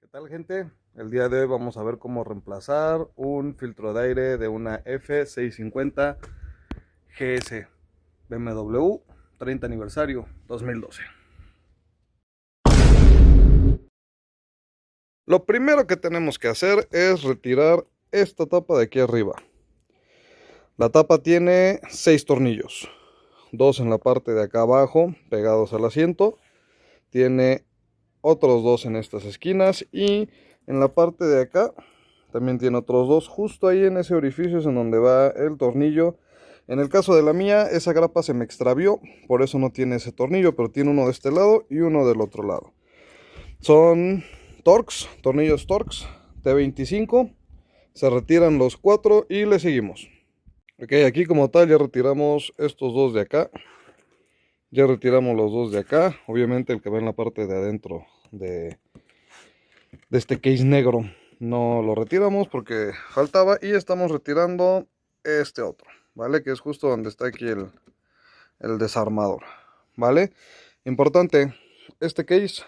¿Qué tal, gente? El día de hoy vamos a ver cómo reemplazar un filtro de aire de una F650 GS BMW 30 aniversario 2012. Lo primero que tenemos que hacer es retirar esta tapa de aquí arriba. La tapa tiene 6 tornillos, 2 en la parte de acá abajo pegados al asiento, tiene otros 2 en estas esquinas y en la parte de acá también tiene otros 2 justo ahí en ese orificio es en donde va el tornillo. En el caso de la mía, esa grapa se me extravió, por eso no tiene ese tornillo, pero tiene uno de este lado y uno del otro lado. Son Torx, tornillos Torx T25. Se retiran los 4 y le seguimos. Ok, aquí como tal ya retiramos estos 2 de acá. Ya retiramos los 2 de acá. Obviamente el que va en la parte de adentro de este case negro no lo retiramos porque faltaba, y estamos retirando este otro, ¿vale? Que es justo donde está aquí el desarmador, ¿vale? Importante, este case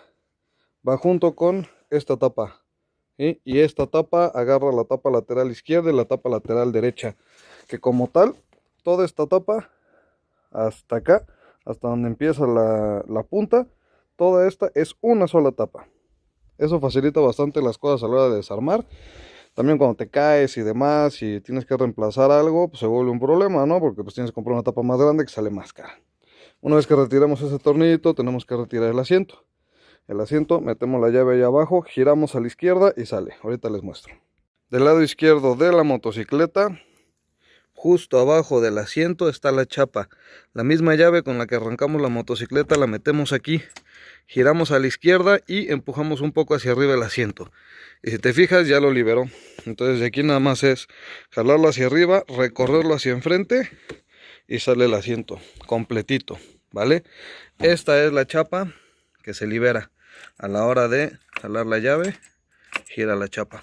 va junto con esta tapa, ¿sí? Y esta tapa agarra la tapa lateral izquierda y la tapa lateral derecha, que como tal, toda esta tapa hasta acá, hasta donde empieza la punta, toda esta es una sola tapa. Eso facilita bastante las cosas a la hora de desarmar. También cuando te caes y demás y tienes que reemplazar algo, pues se vuelve un problema, ¿no? Porque pues tienes que comprar una tapa más grande que sale más cara. Una vez que retiramos ese tornillito, tenemos que retirar el asiento. El asiento, metemos la llave ahí abajo, giramos a la izquierda y sale. Ahorita les muestro. Del lado izquierdo de la motocicleta, justo abajo del asiento está la chapa. La misma llave con la que arrancamos la motocicleta la metemos aquí. Giramos a la izquierda y empujamos un poco hacia arriba el asiento. Y si te fijas, ya lo liberó. Entonces de aquí nada más es jalarlo hacia arriba, recorrerlo hacia enfrente y sale el asiento completito, ¿vale? Esta es la chapa que se libera a la hora de jalar la llave, gira la chapa,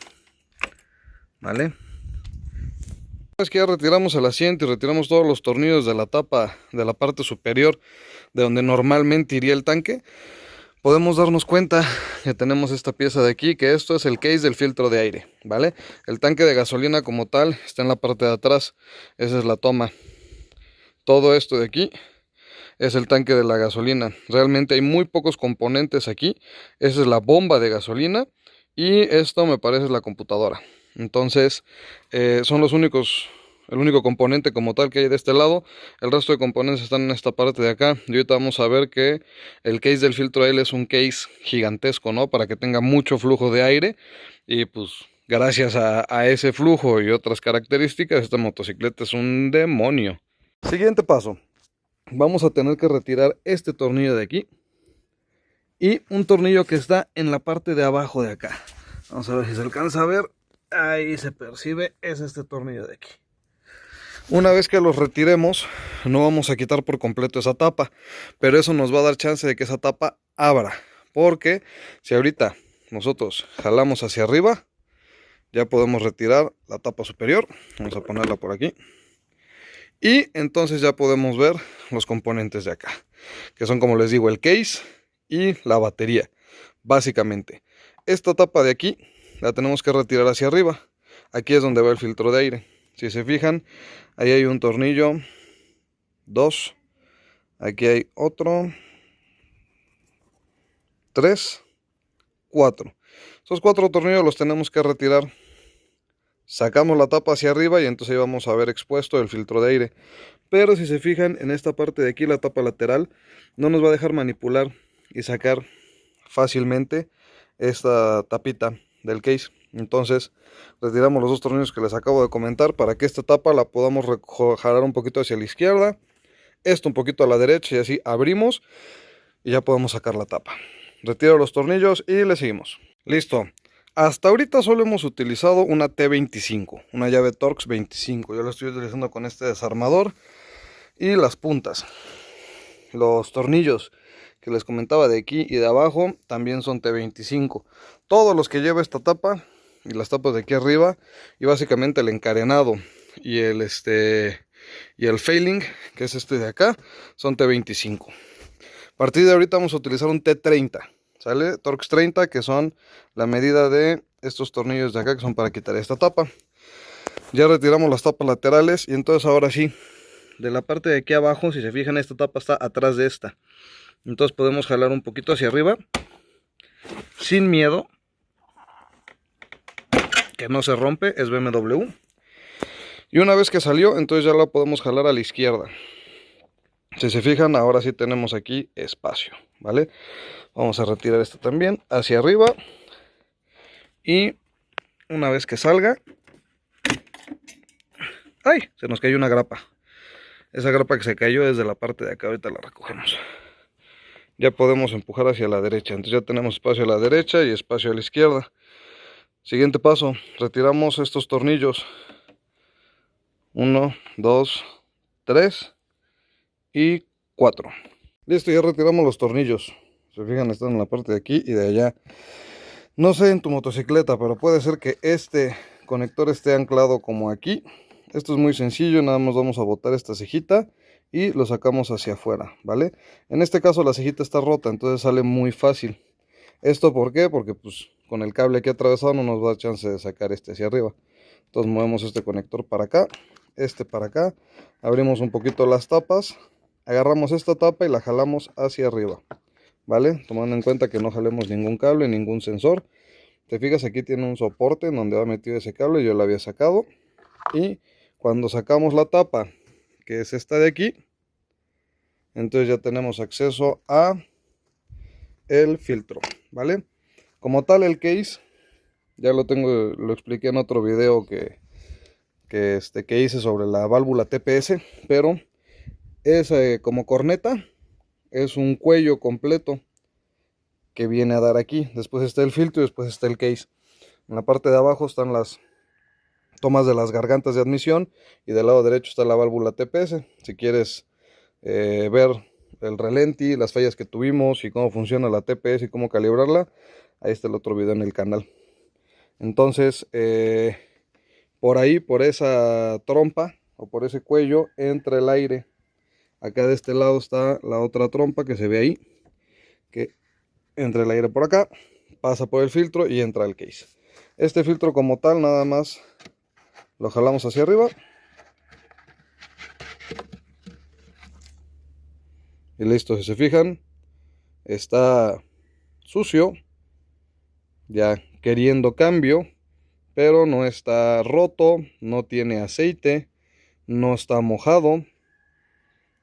¿vale? Una vez que ya retiramos el asiento y retiramos todos los tornillos de la tapa de la parte superior de donde normalmente iría el tanque, podemos darnos cuenta que tenemos esta pieza de aquí, que esto es el case del filtro de aire, ¿vale? El tanque de gasolina como tal está en la parte de atrás, esa es la toma. Todo esto de aquí es el tanque de la gasolina. Realmente hay muy pocos componentes aquí. Esa es la bomba de gasolina y esto me parece la computadora. Entonces son los únicos, el único componente como tal que hay de este lado. El resto de componentes están en esta parte de acá. Y ahorita vamos a ver que el case del filtro de aire es un case gigantesco, ¿no? Para que tenga mucho flujo de aire. Y pues gracias a ese flujo y otras características, esta motocicleta es un demonio. Siguiente paso. Vamos a tener que retirar este tornillo de aquí. Y un tornillo que está en la parte de abajo de acá. Vamos a ver si se alcanza a ver. Ahí se percibe, es este tornillo de aquí. Una vez que los retiremos, no vamos a quitar por completo esa tapa, pero eso nos va a dar chance de que esa tapa abra, porque si ahorita nosotros jalamos hacia arriba, ya podemos retirar la tapa superior. Vamos a ponerla por aquí. Y entonces ya podemos ver los componentes de acá, que son, como les digo, el case y la batería, básicamente. Esta tapa de aquí la tenemos que retirar hacia arriba. Aquí es donde va el filtro de aire. Si se fijan, ahí hay un tornillo, 2, aquí hay otro, 3, 4. Esos 4 tornillos los tenemos que retirar. Sacamos la tapa hacia arriba y entonces ahí vamos a ver expuesto el filtro de aire. Pero si se fijan, en esta parte de aquí, la tapa lateral, no nos va a dejar manipular y sacar fácilmente esta tapita del case. Entonces retiramos los 2 tornillos que les acabo de comentar para que esta tapa la podamos jalar un poquito hacia la izquierda, esto un poquito a la derecha, y así abrimos y ya podemos sacar la tapa. Retiro los tornillos y le seguimos. Listo. Hasta ahorita solo hemos utilizado una T25, una llave Torx 25. Yo la estoy utilizando con este desarmador y las puntas. Los tornillos que les comentaba de aquí y de abajo también son T25. Todos los que lleva esta tapa y las tapas de aquí arriba, y básicamente el encarenado y el failing, que es este de acá, son T25. A partir de ahorita vamos a utilizar un T30, ¿sale? Torx 30, que son la medida de estos tornillos de acá, que son para quitar esta tapa. Ya retiramos las tapas laterales y entonces ahora sí, de la parte de aquí abajo, si se fijan, esta tapa está atrás de esta. Entonces podemos jalar un poquito hacia arriba, sin miedo, que no se rompe, es BMW. Y una vez que salió, entonces ya la podemos jalar a la izquierda. Si se fijan, ahora sí tenemos aquí espacio, ¿vale? Vamos a retirar esto también hacia arriba. Y una vez que salga... ¡Ay! Se nos cayó una grapa. Esa grapa que se cayó es de la parte de acá, ahorita la recogemos. Ya podemos empujar hacia la derecha, entonces ya tenemos espacio a la derecha y espacio a la izquierda. Siguiente paso, retiramos estos tornillos. 1, 2, 3 y 4. Listo, ya retiramos los tornillos. Se fijan, están en la parte de aquí y de allá. No sé en tu motocicleta, pero puede ser que este conector esté anclado como aquí. Esto es muy sencillo, nada más vamos a botar esta cejita y lo sacamos hacia afuera, ¿vale? En este caso la cejita está rota, entonces sale muy fácil. ¿Esto por qué? Porque pues con el cable aquí atravesado no nos da chance de sacar este hacia arriba. Entonces movemos este conector para acá, este para acá, abrimos un poquito las tapas, agarramos esta tapa y la jalamos hacia arriba, ¿vale? Tomando en cuenta que no jalemos ningún cable, ningún sensor. Te fijas, aquí tiene un soporte en donde va metido ese cable, yo lo había sacado. Y cuando sacamos la tapa, que es esta de aquí, entonces ya tenemos acceso a el filtro, ¿vale? Como tal, el case, ya lo tengo, lo expliqué en otro video que hice sobre la válvula TPS, pero es como corneta, es un cuello completo que viene a dar aquí. Después está el filtro y después está el case. En la parte de abajo están las tomas de las gargantas de admisión y del lado derecho está la válvula TPS. Si quieres ver el relenti, las fallas que tuvimos y cómo funciona la TPS y cómo calibrarla, ahí está el otro video en el canal. Entonces por ahí, por esa trompa o por ese cuello entra el aire. Acá de este lado está la otra trompa que se ve ahí, que entra el aire por acá, pasa por el filtro y entra el case. Este filtro como tal nada más lo jalamos hacia arriba y listo. Si se fijan, está sucio, ya queriendo cambio, pero no está roto, no tiene aceite, no está mojado.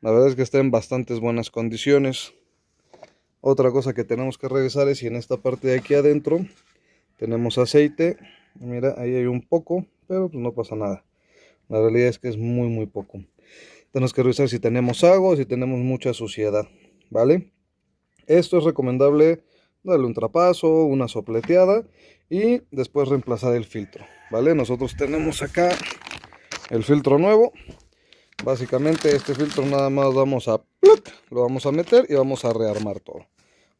La verdad es que está en bastantes buenas condiciones. Otra cosa que tenemos que revisar es si en esta parte de aquí adentro tenemos aceite. Mira, ahí hay un poco, pero pues no pasa nada. La realidad es que es muy poco. Tenemos que revisar si tenemos agua o si tenemos mucha suciedad, ¿vale? Esto es recomendable darle un trapazo, una sopleteada y después reemplazar el filtro, ¿vale? Nosotros tenemos acá el filtro nuevo. Básicamente este filtro nada más lo vamos a meter y vamos a rearmar todo.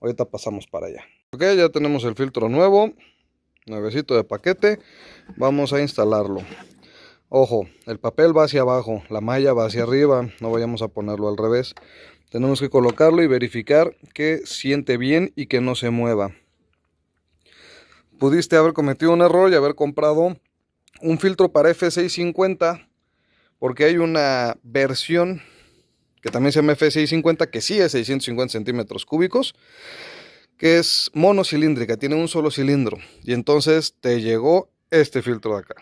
Ahorita pasamos para allá. Ok, ya tenemos el filtro nuevo, nuevecito de paquete. Vamos a instalarlo. Ojo, el papel va hacia abajo, la malla va hacia arriba, no vayamos a ponerlo al revés. Tenemos que colocarlo y verificar que siente bien y que no se mueva. Pudiste haber cometido un error y haber comprado un filtro para F650, porque hay una versión que también se llama F650, que sí es 650 centímetros cúbicos, que es monocilíndrica, tiene un solo cilindro, y entonces te llegó este filtro de acá.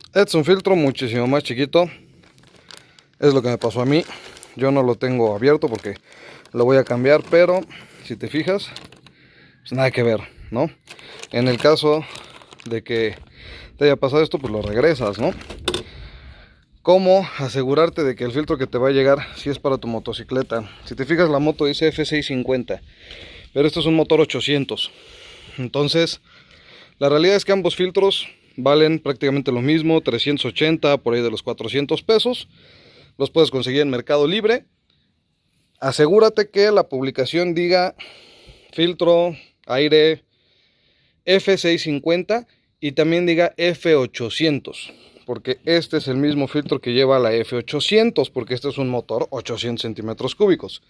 Este es un filtro muchísimo más chiquito, es lo que me pasó a mí. Yo no lo tengo abierto porque lo voy a cambiar, pero si te fijas, pues nada que ver, ¿no? En el caso de que te haya pasado esto, pues lo regresas, ¿no? ¿Cómo asegurarte de que el filtro que te va a llegar si es para tu motocicleta? Si te fijas, la moto dice F650, pero esto es un motor 800. Entonces, la realidad es que ambos filtros valen prácticamente lo mismo, 380, por ahí de los 400 pesos. Los puedes conseguir en Mercado Libre. Asegúrate que la publicación diga filtro aire F650 y también diga F800, porque este es el mismo filtro que lleva la F800, porque este es un motor 800 centímetros cúbicos.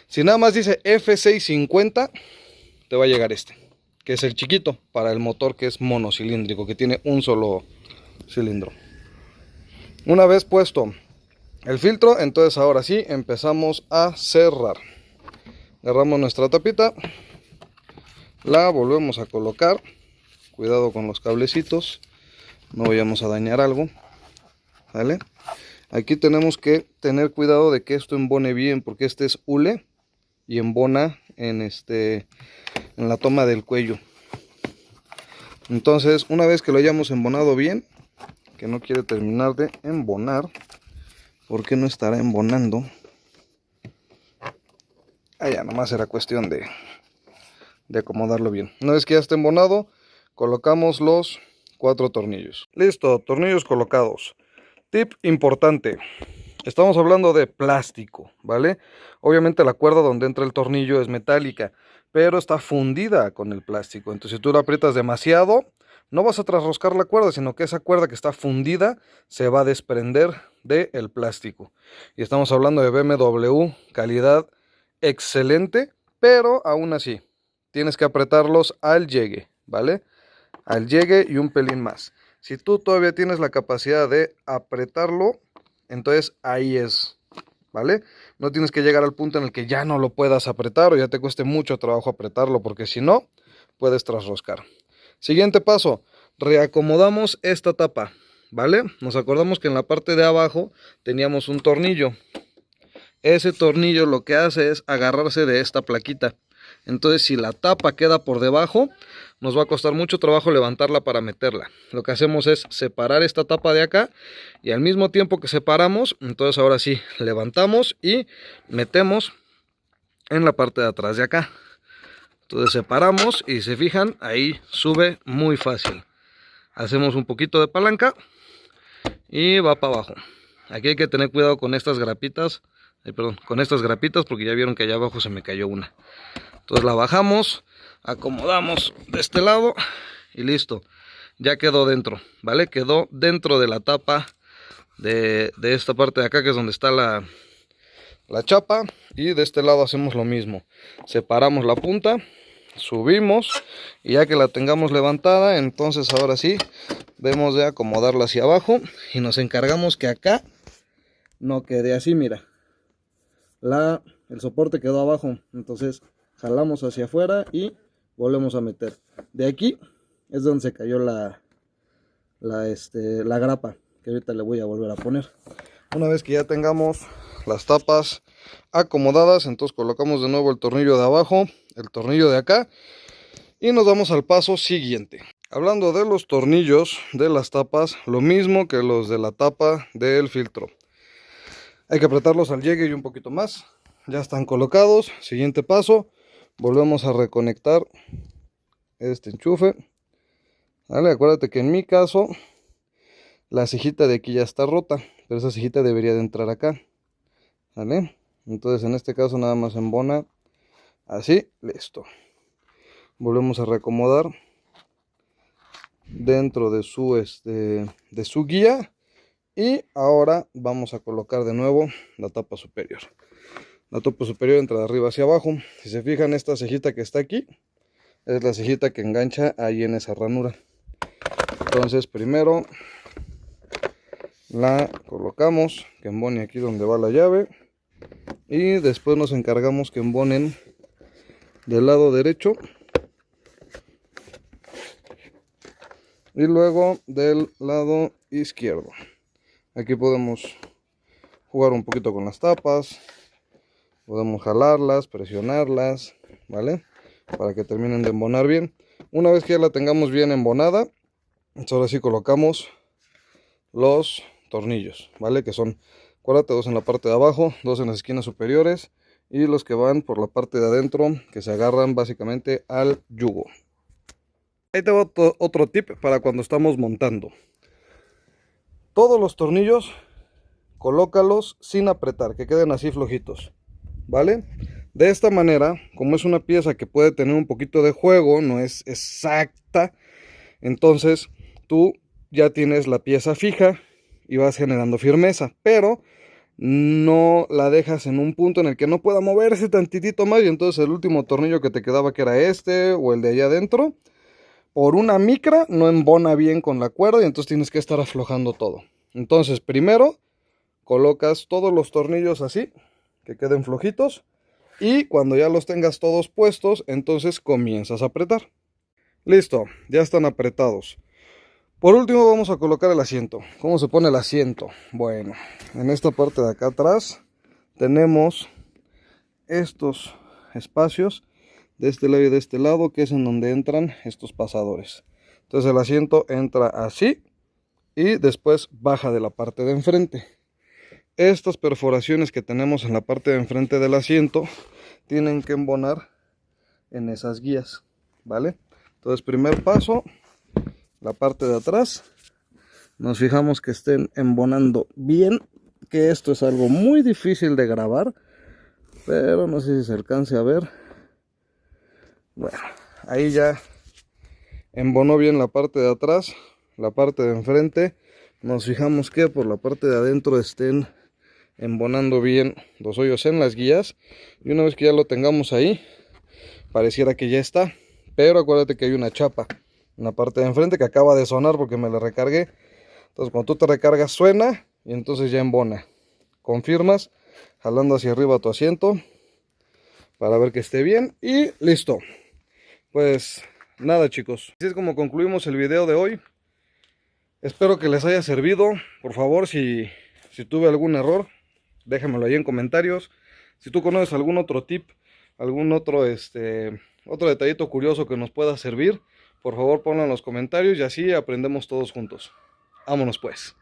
Si nada más dice F650, te va a llegar este, que es el chiquito para el motor, que es monocilíndrico, que tiene un solo cilindro. Una vez puesto el filtro, entonces ahora sí empezamos a cerrar. Agarramos nuestra tapita, la volvemos a colocar. Cuidado con los cablecitos, no vayamos a dañar algo, ¿vale? Aquí tenemos que tener cuidado de que esto embone bien, porque este es hule y embona en la toma del cuello. Entonces, una vez que lo hayamos embonado bien, que no quiere terminar de embonar, porque no estará embonando. Ya nomás era cuestión de acomodarlo bien. Una vez que ya esté embonado, colocamos los 4 tornillos. Listo, tornillos colocados. Tip importante. Estamos hablando de plástico, ¿vale? Obviamente la cuerda donde entra el tornillo es metálica, pero está fundida con el plástico. Entonces si tú la aprietas demasiado, no vas a trasroscar la cuerda, sino que esa cuerda que está fundida se va a desprender del plástico. Y estamos hablando de BMW, calidad excelente, pero aún así tienes que apretarlos al llegue, ¿vale? Al llegue y un pelín más. Si tú todavía tienes la capacidad de apretarlo, entonces ahí es, ¿vale? No tienes que llegar al punto en el que ya no lo puedas apretar o ya te cueste mucho trabajo apretarlo, porque si no, puedes trasroscar. Siguiente paso, reacomodamos esta tapa, ¿vale? Nos acordamos que en la parte de abajo teníamos un tornillo. Ese tornillo lo que hace es agarrarse de esta plaquita. Entonces si la tapa queda por debajo, nos va a costar mucho trabajo levantarla para meterla. Lo que hacemos es separar esta tapa de acá y al mismo tiempo que separamos, entonces ahora sí levantamos y metemos en la parte de atrás de acá. Entonces separamos y se fijan, ahí sube muy fácil. Hacemos un poquito de palanca y va para abajo. Aquí hay que tener cuidado con estas grapitas. Con estas grapitas, porque ya vieron que allá abajo se me cayó una. Entonces la bajamos, acomodamos de este lado y listo. Ya quedó dentro, ¿vale? Quedó dentro de la tapa de esta parte de acá, que es donde está la chapa. Y de este lado hacemos lo mismo. Separamos la punta, subimos y ya que la tengamos levantada, entonces ahora sí debemos de acomodarla hacia abajo y nos encargamos que acá no quede así, mira. El soporte quedó abajo, entonces jalamos hacia afuera y volvemos a meter. De aquí es donde se cayó la grapa, que ahorita le voy a volver a poner. Una vez que ya tengamos las tapas acomodadas, entonces colocamos de nuevo el tornillo de abajo, el tornillo de acá y nos vamos al paso siguiente. Hablando de los tornillos de las tapas, lo mismo que los de la tapa del filtro. Hay que apretarlos al llegue y un poquito más. Ya están colocados. Siguiente paso, volvemos a reconectar este enchufe. ¿Vale? Acuérdate que en mi caso la cejita de aquí ya está rota, pero esa cejita debería de entrar acá. ¿Vale? Entonces en este caso nada más embona así, listo. Volvemos a reacomodar dentro de su guía. Y ahora vamos a colocar de nuevo la tapa superior. La tapa superior entra de arriba hacia abajo. Si se fijan, esta cejita que está aquí es la cejita que engancha ahí en esa ranura. Entonces primero la colocamos, que embone aquí donde va la llave. Y después nos encargamos que embonen del lado derecho. Y luego del lado izquierdo. Aquí podemos jugar un poquito con las tapas, podemos jalarlas, presionarlas, ¿vale? Para que terminen de embonar bien. Una vez que ya la tengamos bien embonada, ahora sí colocamos los tornillos, ¿vale? Que son, acuérdate, 2 en la parte de abajo, 2 en las esquinas superiores y los que van por la parte de adentro, que se agarran básicamente al yugo. Ahí te va otro tip para cuando estamos montando. Todos los tornillos, colócalos sin apretar, que queden así flojitos, ¿vale? De esta manera, como es una pieza que puede tener un poquito de juego, no es exacta, entonces tú ya tienes la pieza fija y vas generando firmeza. Pero no la dejas en un punto en el que no pueda moverse tantitito más, y entonces el último tornillo que te quedaba, que era este o el de allá adentro, por una micra no embona bien con la cuerda y entonces tienes que estar aflojando todo. Entonces primero colocas todos los tornillos así, que queden flojitos, y cuando ya los tengas todos puestos, entonces comienzas a apretar. Listo, ya están apretados. Por último vamos a colocar el asiento. ¿Cómo se pone el asiento? Bueno, en esta parte de acá atrás tenemos estos espacios de este lado y de este lado, que es en donde entran estos pasadores. Entonces el asiento entra así y después baja de la parte de enfrente. Estas perforaciones que tenemos en la parte de enfrente del asiento tienen que embonar en esas guías, ¿vale? Entonces, primer paso, la parte de atrás, nos fijamos que estén embonando bien, que esto es algo muy difícil de grabar, pero no sé si se alcance a ver. Bueno, ahí ya embonó bien la parte de atrás. La parte de enfrente, nos fijamos que por la parte de adentro estén embonando bien los hoyos en las guías, y una vez que ya lo tengamos ahí, pareciera que ya está, pero acuérdate que hay una chapa en la parte de enfrente que acaba de sonar porque me la recargué. Entonces cuando tú te recargas suena y entonces ya embona. Confirmas jalando hacia arriba tu asiento para ver que esté bien y listo. Pues nada, chicos, así es como concluimos el video de hoy. Espero que les haya servido. Por favor, si tuve algún error, déjamelo ahí en comentarios. Si tú conoces algún otro tip, algún otro detallito curioso que nos pueda servir, por favor ponlo en los comentarios y así aprendemos todos juntos. Vámonos pues.